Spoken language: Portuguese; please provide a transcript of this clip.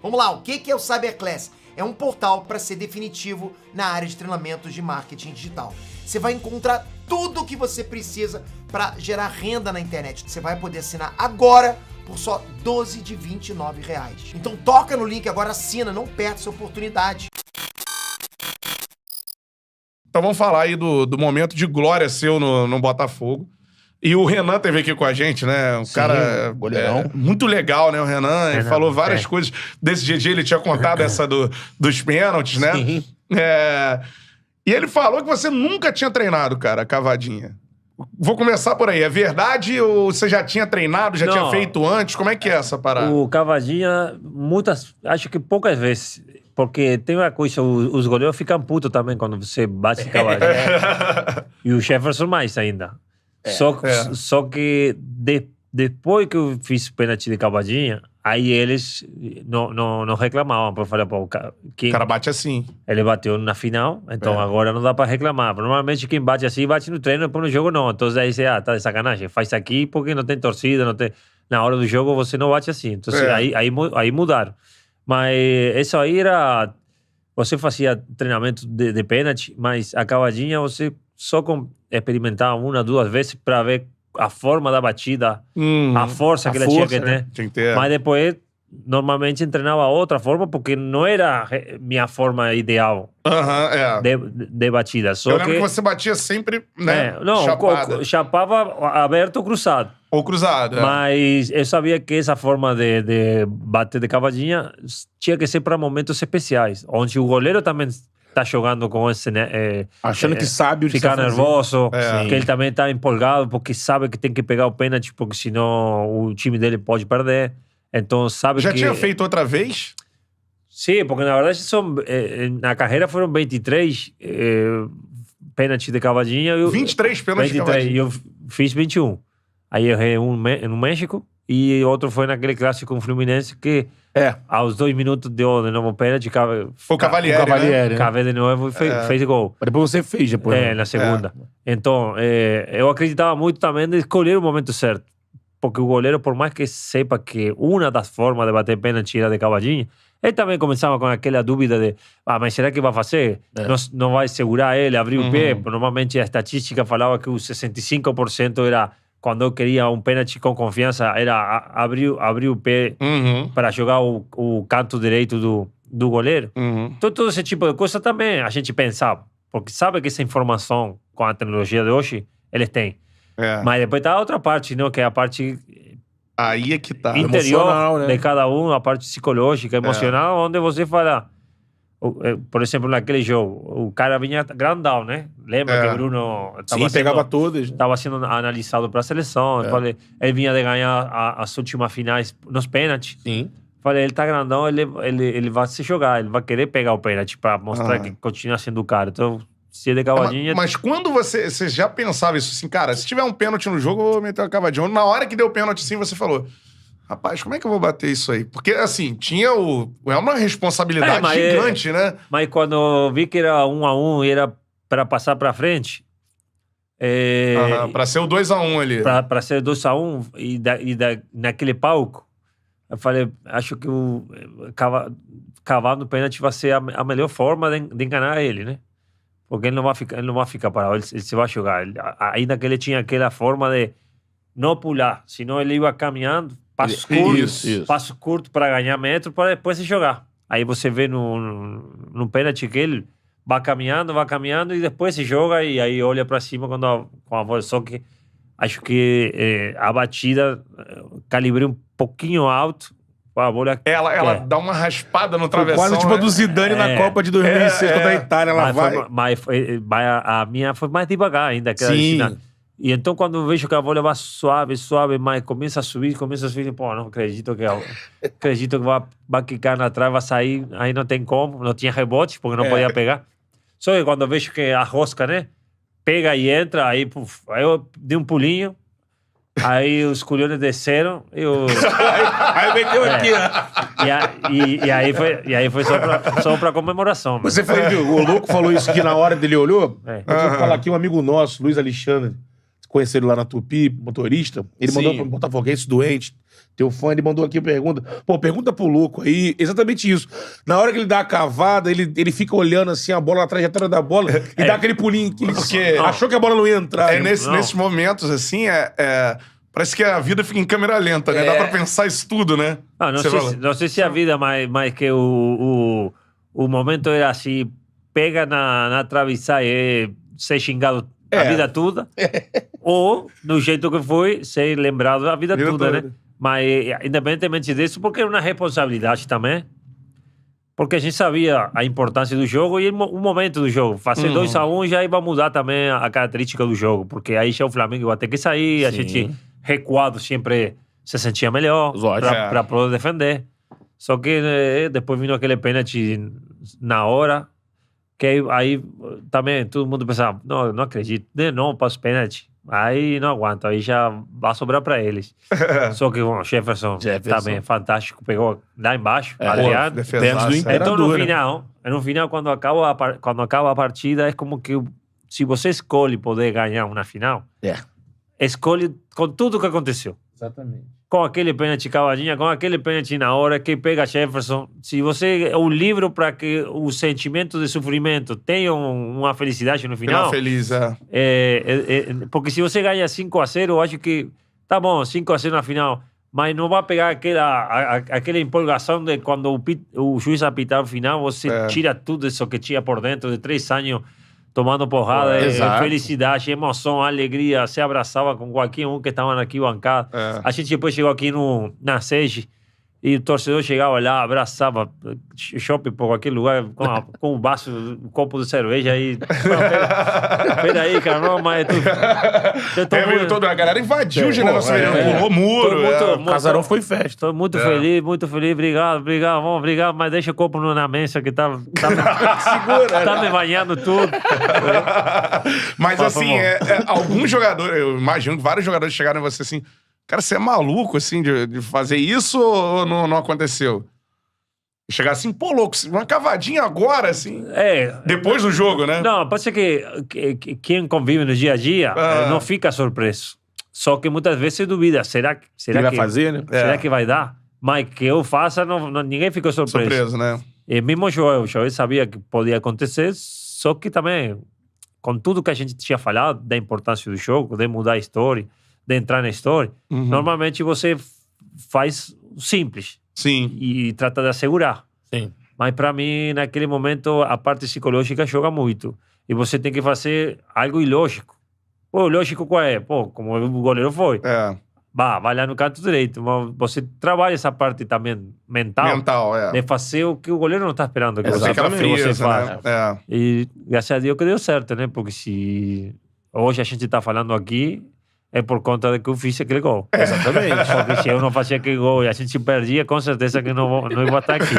Vamos lá, o que é o Cyberclass? É um portal para ser definitivo na área de treinamentos de marketing digital. Você vai encontrar tudo o que você precisa para gerar renda na internet. Você vai poder assinar agora por só R$12 de R$29. Então toca no link agora, assina, não perde essa oportunidade. Então vamos falar aí do momento de glória seu no Botafogo. E o Renan teve aqui com a gente, né? Um cara muito legal, né? O Renan, ele falou várias coisas. Desse dia ele tinha contado essa dos pênaltis, né? Sim. E ele falou que você nunca tinha treinado, cara, a cavadinha. Vou começar por aí. É verdade ou você já tinha treinado, já tinha feito antes? Como é que é essa parada? O cavadinha, acho que poucas vezes. Porque tem uma coisa, os goleiros ficam putos também quando você bate cavadinha. E o Jefferson mais ainda. Só que depois que eu fiz pênalti de cavadinha, aí eles não reclamavam. Porque eu falei, pô, o cara bate assim. Ele bateu na final, então agora não dá pra reclamar. Normalmente quem bate assim, bate no treino, depois no jogo não. Então aí você, tá de sacanagem, faz aqui porque não tem torcida, não tem... Na hora do jogo você não bate assim. Então aí mudaram. Mas isso aí era... Você fazia treinamento de pênalti, mas a cavadinha você só experimentava 1 ou 2 vezes para ver a forma da batida, a força que ela tinha que ter. Tinha que ter. Mas depois, normalmente, treinava outra forma, porque não era minha forma ideal de batida. Só eu lembro que você batia sempre, né? Chapava aberto ou cruzado. Ou cruzado, Mas eu sabia que essa forma de bater de cavadinha tinha que ser para momentos especiais, onde o goleiro também tá jogando com esse, né? Achando que sabe o que ficar nervoso, É. que ele também tá empolgado porque sabe que tem que pegar o pênalti, porque senão o time dele pode perder. Então sabe Já que... tinha feito outra vez? Sim, porque na verdade na carreira foram 23 pênaltis de cavadinha. 23 pênaltis de cavadinha. E eu fiz 21. Aí eu errei um no México e outro foi naquele clássico com o Fluminense que aos 2 minutos deu de novo pênalti. Foi o Cavalieri, né? Cavei de novo e fez gol. Mas depois você fez, depois. Na segunda. Então, eu acreditava muito também de escolher o momento certo. Porque o goleiro, por mais que sepa que uma das formas de bater pênalti era de cavadinha, ele também começava com aquela dúvida de mas será que vai fazer? Não vai segurar ele, abrir o pé? Normalmente a estatística falava que o 65% era... Quando eu queria um pênalti com confiança, era abrir o pé para jogar o canto direito do goleiro. Então, todo esse tipo de coisa também a gente pensava. Porque sabe que essa informação, com a tecnologia de hoje, eles têm. Mas depois tá a outra parte, não? Que é a parte aí é que tá. interior, né? de cada um, a parte psicológica, emocional, onde você fala... Por exemplo, naquele jogo, o cara vinha grandão, né? Lembra que o Bruno pegava todas. Estava sendo analisado para a seleção. Ele vinha de ganhar as últimas finais nos pênaltis. Sim. Falei, ele tá grandão, ele vai se jogar, ele vai querer pegar o pênalti para mostrar que continua sendo o cara. Então, se ele é cavadinha... Mas quando você já pensava isso assim, cara, se tiver um pênalti no jogo, eu vou meter uma cavadinha. Na hora que deu o pênalti assim, você falou... Rapaz, como é que eu vou bater isso aí? Porque, assim, tinha uma responsabilidade gigante, né? Mas quando eu vi que era 1-1 e era para passar para frente... Para ser o 2-1 ali. Para ser 2-1 naquele palco, eu falei, acho que o cavar no pênalti vai ser a melhor forma de enganar ele, né? Porque ele não vai ficar parado, ele se vai jogar. Ainda que ele tinha aquela forma de não pular, senão ele ia caminhando, passo curto para ganhar metro, para depois se jogar. Aí você vê no pênalti que ele vai caminhando e depois se joga e aí olha para cima com a bola. Só que acho que a batida calibrei um pouquinho alto. A bola ela dá uma raspada no travessão. Quase tipo a do Zidane na Copa de 2006 contra a Itália. Ela a minha foi mais devagar ainda. Sim. E então, quando eu vejo que a bola vai suave, mas começa a subir, pô, não acredito que vai quicar na trave, vai sair, aí não tem como, não tinha rebote, porque não podia pegar. Só que quando eu vejo que a rosca, né, pega e entra, aí eu dei um pulinho, aí os culhões desceram, aí meteu aqui, né? E aí foi só pra comemoração. Você foi, o louco falou isso aqui na hora dele olhou? Deixa eu falar aqui, um amigo nosso, Luiz Alexandre. conheceram lá na Tupi, motorista. Ele mandou pro Botafoguense doente. Teu fã, ele mandou aqui pergunta. Pô, pergunta pro Louco aí, exatamente isso. Na hora que ele dá a cavada, ele fica olhando assim a bola, a trajetória da bola, e dá aquele pulinho que ele achou que a bola não ia entrar. Nesses momentos, assim, parece que a vida fica em câmera lenta, né? Dá pra pensar isso tudo, né? Não sei se a vida, mas que o momento era assim, pega na travessura e ser xingado a vida toda, ou, do jeito que foi, ser lembrado a vida toda, né? Mas, independentemente disso, porque era uma responsabilidade também, porque a gente sabia a importância do jogo e o momento do jogo. Fazer 2-1 já ia mudar também a característica do jogo, porque aí já o Flamengo ia ter que sair, a gente recuado sempre se sentia melhor para poder defender. Só que depois vindo aquele pênalti na hora, que aí também todo mundo pensava, não acredito, não para os pênaltis. Aí não aguento, aí já vai sobrar para eles. Só que o Jefferson também fantástico, pegou lá embaixo, Adriano. Então no final, quando acaba a partida, é como que se você escolhe poder ganhar uma final, escolhe com tudo o que aconteceu. Exatamente. Com aquele pênalti cavadinha, com aquele pênalti na hora, que pega Jefferson. Se você é um livro para que o sentimento de sofrimento tenha uma felicidade no final. Feliz, porque se você ganha 5-0, eu acho que tá bom, 5-0 na final, mas não vai pegar aquela empolgação de quando o juiz apitar o final, você tira tudo isso que tinha por dentro de 3 anos tomando porrada, felicidade, emoção, alegria, se abraçava com qualquer um que estava aqui bancado. A gente depois chegou aqui na sede e o torcedor chegava lá, abraçava, shopping por qualquer lugar, com um vaso, um copo de cerveja aí. Peraí, cara, não, mas a galera invadiu o General Severiano, pulou muro. O casarão foi festa. Estou muito feliz, obrigado, mas deixa o copo na mesa que tá me banhando tudo. Mas assim, alguns jogadores, eu imagino que vários jogadores chegaram em você assim, cara, você é maluco, assim, de fazer isso ou não aconteceu? Chegar assim, pô, louco, uma cavadinha agora, assim. Depois do jogo, né? Não, pode ser que quem convive no dia a dia não fica surpreso. Só que muitas vezes se duvida. Será que vai fazer, né? Será que vai dar? Mas que eu faça, ninguém ficou surpreso. Né? E mesmo o Joel sabia que podia acontecer, só que também, com tudo que a gente tinha falado da importância do jogo, de mudar a história, de entrar na história, normalmente você faz simples. Sim. E trata de assegurar. Sim. Mas para mim, naquele momento, a parte psicológica joga muito. E você tem que fazer algo ilógico. Pô, lógico qual é? Pô, como o goleiro foi. Vai lá no canto direito. Mas você trabalha essa parte também mental. De fazer o que o goleiro não está esperando que você faça. Né? E graças a Deus que deu certo, né? Porque se hoje a gente está falando aqui, é por conta de que eu fiz aquele gol. Exatamente. Porque se eu não fazia aquele gol e a gente perdia, com certeza que não ia estar aqui.